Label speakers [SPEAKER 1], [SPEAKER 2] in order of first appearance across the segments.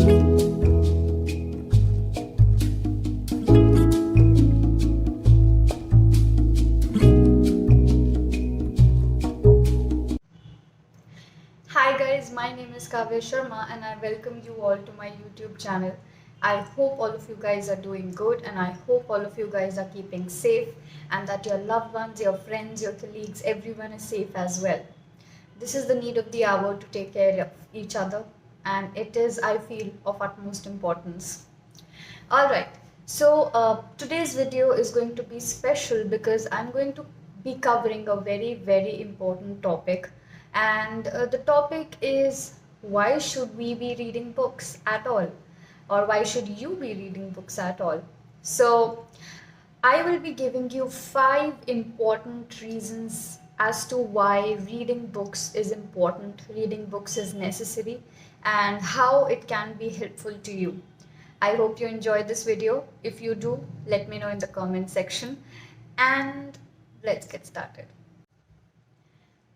[SPEAKER 1] Hi guys, my name is Kavya Sharma and I welcome you all to my YouTube channel. I hope all of you guys are doing good and I hope all of you guys are keeping safe and that your loved ones, your friends, your colleagues, everyone is safe as well. This is the need of the hour to take care of each other and it is, I feel, of utmost importance. Alright, so today's video is going to be special because I'm going to be covering a very important topic, and the topic is why should we be reading books at all, or why should you be reading books at all? So I will be giving you 5 important reasons as to why reading books is important, reading books is necessary, and how it can be helpful to you. I hope you enjoyed this video. If you do, let me know in the comment section. And let's get started.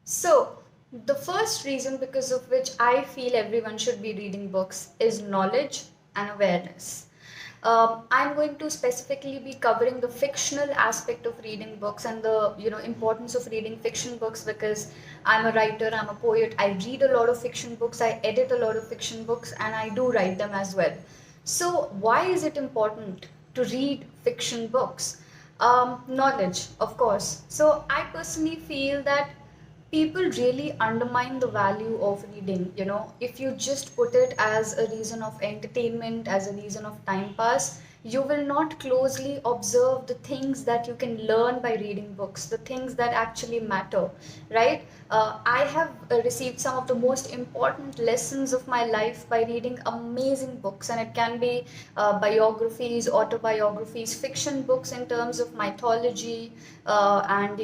[SPEAKER 1] So, the first reason because of which I feel everyone should be reading books is knowledge and awareness. I'm going to specifically be covering the fictional aspect of reading books and the importance of reading fiction books because I'm a writer, I'm a poet. I read a lot of fiction books, I edit a lot of fiction books, and I do write them as well. So why is it important to read fiction books? Knowledge, of course. So I personally feel that people really undermine the value of reading. If you just put it as a reason of entertainment, as a reason of time pass, you will not closely observe the things that you can learn by reading books, the things that actually matter, right? I have received some of the most important lessons of my life by reading amazing books, and it can be biographies, autobiographies, fiction books in terms of mythology, and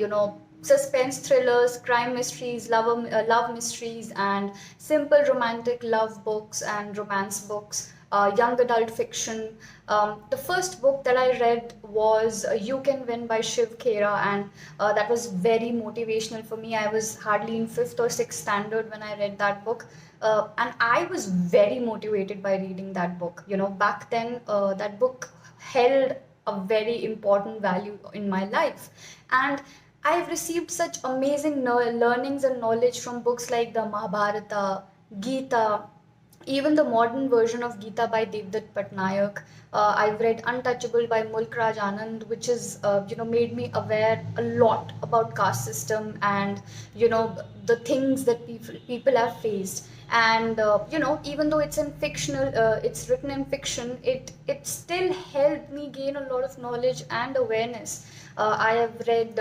[SPEAKER 1] suspense thrillers, crime mysteries, love mysteries, and simple romantic love books and romance books, young adult fiction. The first book that I read was You Can Win by Shiv Khera, and that was very motivational for me. I was hardly in fifth or sixth standard when I read that book. And I was very motivated by reading that book. Back then, that book held a very important value in my life. And I've received such amazing learnings and knowledge from books like the Mahabharata, Gita, even the modern version of Gita by Devdutt Patnaik. I've read Untouchable by Mulk Raj Anand, which has made me aware a lot about caste system and the things that people have faced. And even though it's in fictional, it's written in fiction, it still helped me gain a lot of knowledge and awareness. I have read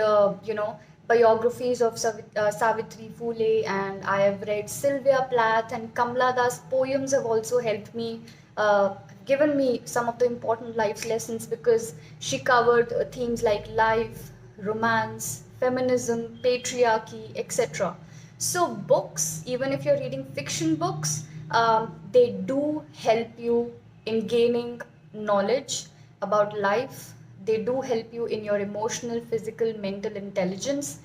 [SPEAKER 1] biographies of Savitri Phule, and I have read Sylvia Plath and Kamla Das. Poems have also helped me, given me some of the important life lessons because she covered themes like life, romance, feminism, patriarchy, etc. So books, even if you're reading fiction books, they do help you in gaining knowledge about life. They do help you in your emotional, physical, mental intelligence.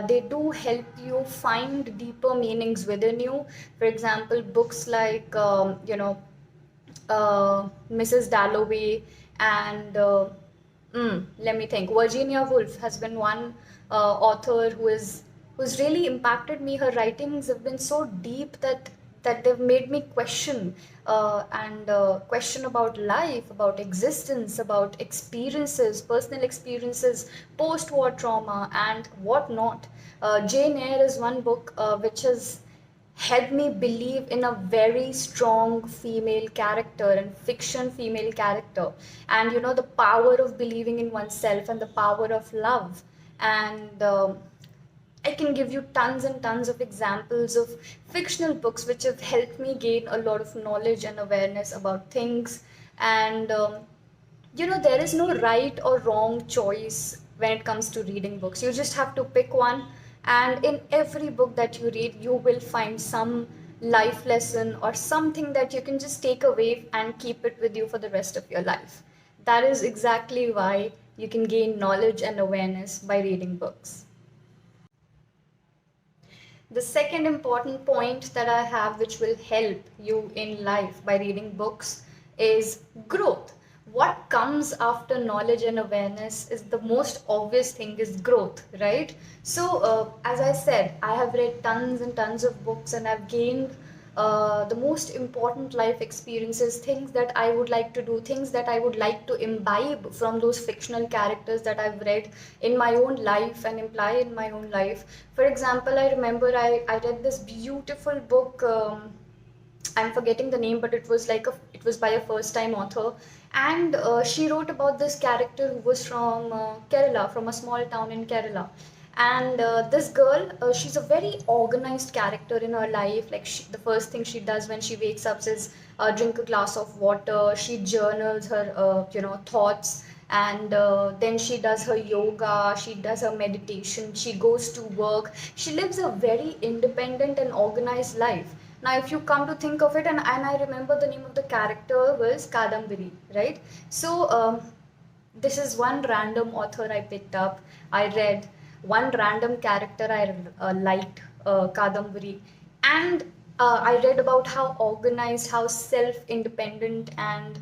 [SPEAKER 1] They do help you find deeper meanings within you. For example, books like Mrs. Dalloway and let me think. Virginia Woolf has been one author who's really impacted me. Her writings have been so deep that they've made me question and question about life, about existence, about experiences, personal experiences, post-war trauma, and whatnot. Jane Eyre is one book which has helped me believe in a very strong female character and fiction female character, and the power of believing in oneself and the power of love. And I can give you tons and tons of examples of fictional books which have helped me gain a lot of knowledge and awareness about things. And there is no right or wrong choice when it comes to reading books. You just have to pick one, and in every book that you read, you will find some life lesson or something that you can just take away and keep it with you for the rest of your life. That is exactly why you can gain knowledge and awareness by reading books. The second important point that I have, which will help you in life by reading books, is growth. What comes after knowledge and awareness is the most obvious thing is growth, right? So, as I said, I have read tons and tons of books and I've gained the most important life experiences, things that I would like to do, things that I would like to imbibe from those fictional characters that I've read in my own life and imply in my own life. For example, I remember I read this beautiful book. I'm forgetting the name, but it was by a first time author, and she wrote about this character who was from Kerala, from a small town in Kerala. And this girl, she's a very organized character in her life. Like the first thing she does when she wakes up is drink a glass of water. She journals her, thoughts, and then she does her yoga. She does her meditation. She goes to work. She lives a very independent and organized life. Now, if you come to think of it, and I remember the name of the character was Kadambari, right? So, this is one random author I picked up. I read one random character I liked, Kadambari, and I read about how organized, how self-independent, and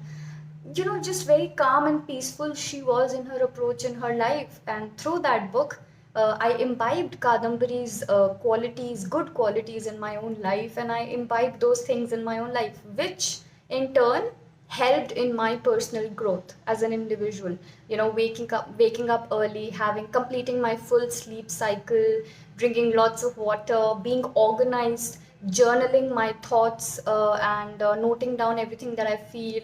[SPEAKER 1] just very calm and peaceful she was in her approach in her life. And through that book, I imbibed Kadambari's qualities, good qualities in my own life, and I imbibed those things in my own life, which in turn helped in my personal growth as an individual. Waking up early, having completing my full sleep cycle, drinking lots of water, being organized, journaling my thoughts, and noting down everything that I feel.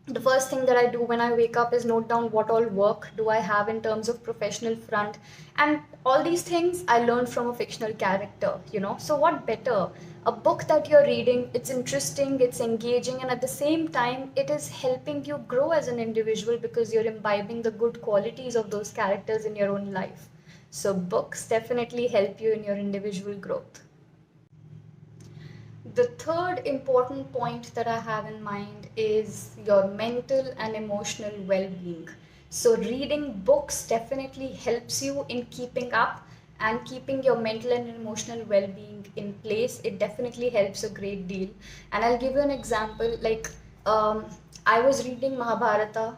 [SPEAKER 1] The first thing that I do when I wake up is note down what all work do I have in terms of professional front. And all these things I learned from a fictional character. So what better? A book that you're reading, it's interesting, it's engaging, and at the same time, it is helping you grow as an individual because you're imbibing the good qualities of those characters in your own life. So books definitely help you in your individual growth. The third important point that I have in mind is your mental and emotional well being. So, reading books definitely helps you in keeping up and keeping your mental and emotional well being in place. It definitely helps a great deal. And I'll give you an example um, I was reading Mahabharata,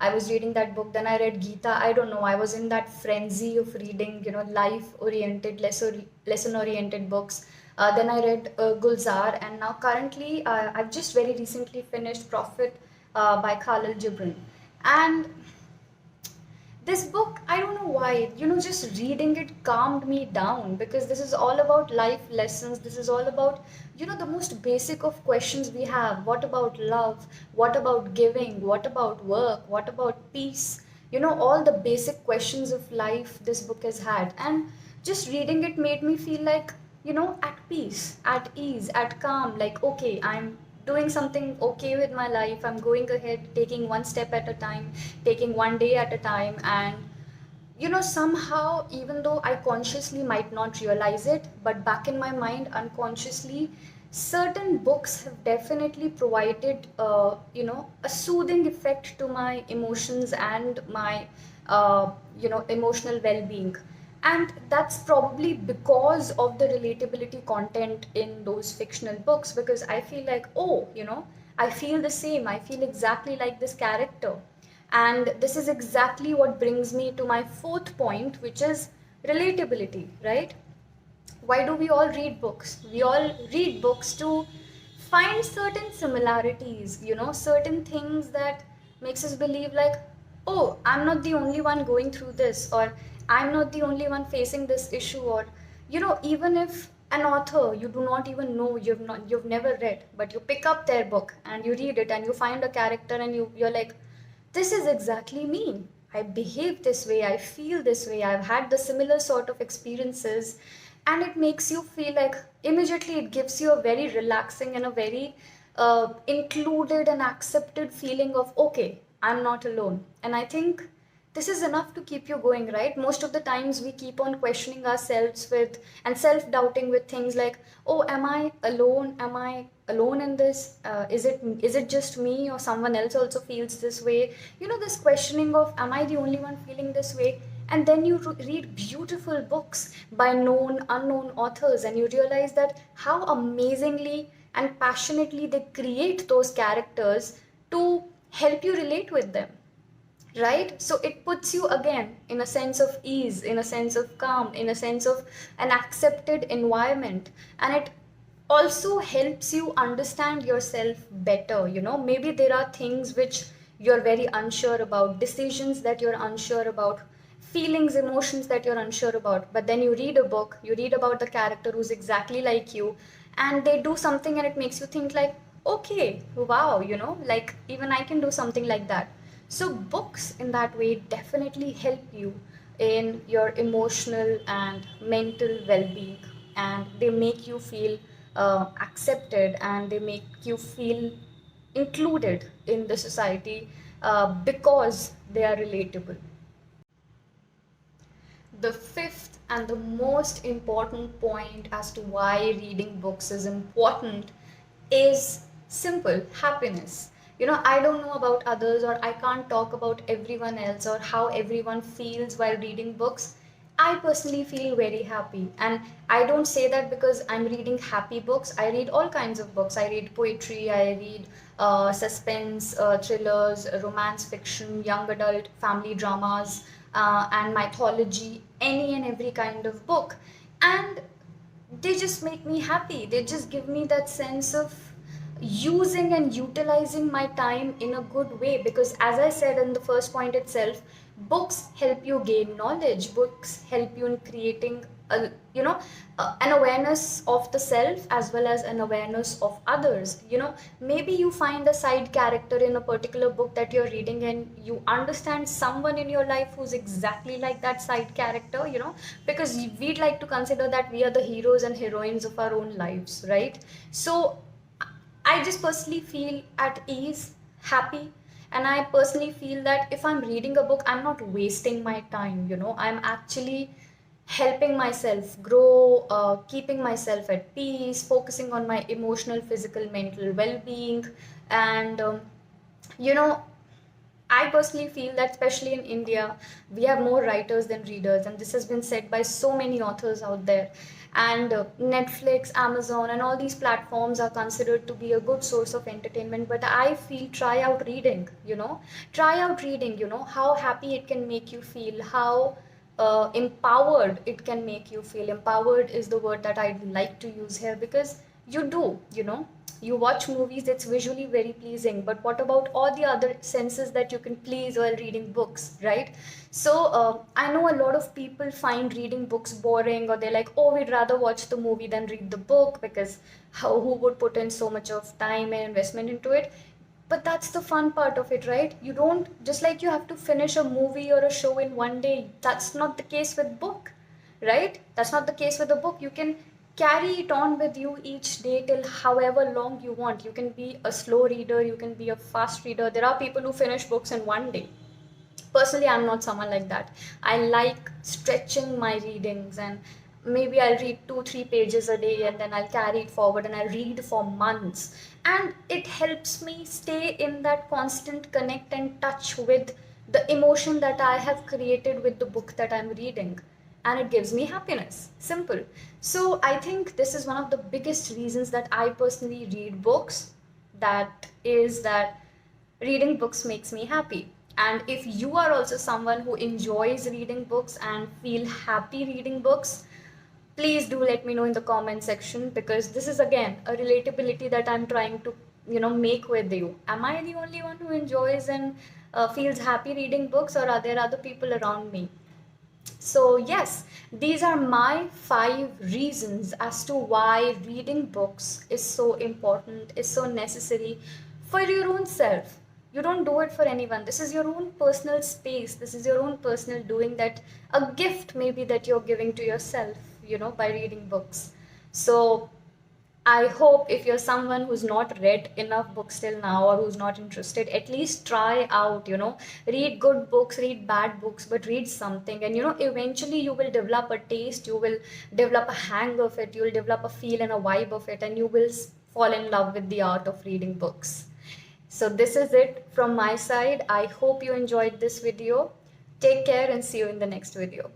[SPEAKER 1] I was reading that book, then I read Gita. I don't know, I was in that frenzy of reading, life oriented, lesson oriented books. Then I read Gulzar, and now currently I've just very recently finished Prophet by Khalil Gibran. And this book, I don't know why, just reading it calmed me down because this is all about life lessons. This is all about, the most basic of questions we have. What about love? What about giving? What about work? What about peace? All the basic questions of life this book has had. And just reading it made me feel like, at peace, at ease, at calm. Like, okay, I'm doing something okay with my life. I'm going ahead, taking one step at a time, taking one day at a time. And somehow, even though I consciously might not realize it, but back in my mind, unconsciously, certain books have definitely provided a soothing effect to my emotions and my emotional well-being. And that's probably because of the relatability content in those fictional books, because I feel like, oh, I feel the same, I feel exactly like this character. And this is exactly what brings me to my fourth point, which is relatability, right? Why do we all read books? We all read books to find certain similarities, certain things that makes us believe like, oh, I'm not the only one going through this, or I'm not the only one facing this issue, or even if an author you do not even know, you've never read, but you pick up their book and you read it and you find a character and you're like, this is exactly me. I behave this way, I feel this way, I've had the similar sort of experiences. And it makes you feel like, immediately it gives you a very relaxing and a very included and accepted feeling of, okay, I'm not alone. And I think this is enough to keep you going, right? Most of the times we keep on questioning ourselves with and self-doubting with things like, oh, am I alone? Am I alone in this? Is it just me, or someone else also feels this way? This questioning of, am I the only one feeling this way? And then you read beautiful books by known, unknown authors, and you realize that how amazingly and passionately they create those characters to help you relate with them, right? So it puts you again in a sense of ease, in a sense of calm, in a sense of an accepted environment, and it also helps you understand yourself better. Maybe there are things which you're very unsure about, decisions that you're unsure about, feelings, emotions that you're unsure about, but then you read a book, you read about the character who's exactly like you, and they do something and it makes you think like, okay, wow, like even I can do something like that. So books in that way definitely help you in your emotional and mental well-being, and they make you feel accepted, and they make you feel included in the society because they are relatable. The fifth and the most important point as to why reading books is important is simple: happiness. I don't know about others, or I can't talk about everyone else or how everyone feels while reading books. I personally feel very happy, and I don't say that because I'm reading happy books. I read all kinds of books. I read poetry, I read suspense, thrillers, romance fiction, young adult, family dramas, and mythology, any and every kind of book. And they just make me happy. They just give me that sense of using and utilizing my time in a good way, because as I said in the first point itself, books help you gain knowledge, books help you in creating a, an awareness of the self as well as an awareness of others. Maybe you find a side character in a particular book that you're reading, and you understand someone in your life who's exactly like that side character, because we'd like to consider that we are the heroes and heroines of our own lives, right? So I just personally feel at ease, happy, and I personally feel that if I'm reading a book, I'm not wasting my time. I'm actually helping myself grow, keeping myself at peace, focusing on my emotional, physical, mental well being, and you know, I personally feel that, especially in India, we have more writers than readers, and this has been said by so many authors out there. And Netflix, Amazon, and all these platforms are considered to be a good source of entertainment. But I feel try out reading, try out reading, how happy it can make you feel, how empowered it can make you feel. Empowered is the word that I'd like to use here, because you do, you watch movies, it's visually very pleasing, but what about all the other senses that you can please while reading books, right? So I know a lot of people find reading books boring, or they're like, oh, we'd rather watch the movie than read the book, because who would put in so much of time and investment into it? But that's the fun part of it, right? You don't, just like you have to finish a movie or a show in one day, that's not the case with book, right? That's not the case with a book. You can carry it on with you each day till however long you want. You can be a slow reader, you can be a fast reader. There are people who finish books in one day. Personally, I'm not someone like that. I like stretching my readings, and maybe I'll read 2 3 pages a day, and then I'll carry it forward and I'll read for months. And it helps me stay in that constant connect and touch with the emotion that I have created with the book that I'm reading, and it gives me happiness. Simple. So I think this is one of the biggest reasons that I personally read books. That is that reading books makes me happy. And if you are also someone who enjoys reading books and feel happy reading books, please do let me know in the comment section, because this is again a relatability that I'm trying to make with you. Am I the only one who enjoys and feels happy reading books, or are there other people around me? So, yes, these are my 5 reasons as to why reading books is so important, is so necessary for your own self. You don't do it for anyone. This is your own personal space. This is your own personal doing, that a gift maybe that you're giving to yourself, by reading books. So, I hope if you're someone who's not read enough books till now, or who's not interested, at least try out, read good books, read bad books, but read something. And, eventually you will develop a taste, you will develop a hang of it, you will develop a feel and a vibe of it, and you will fall in love with the art of reading books. So this is it from my side. I hope you enjoyed this video. Take care and see you in the next video.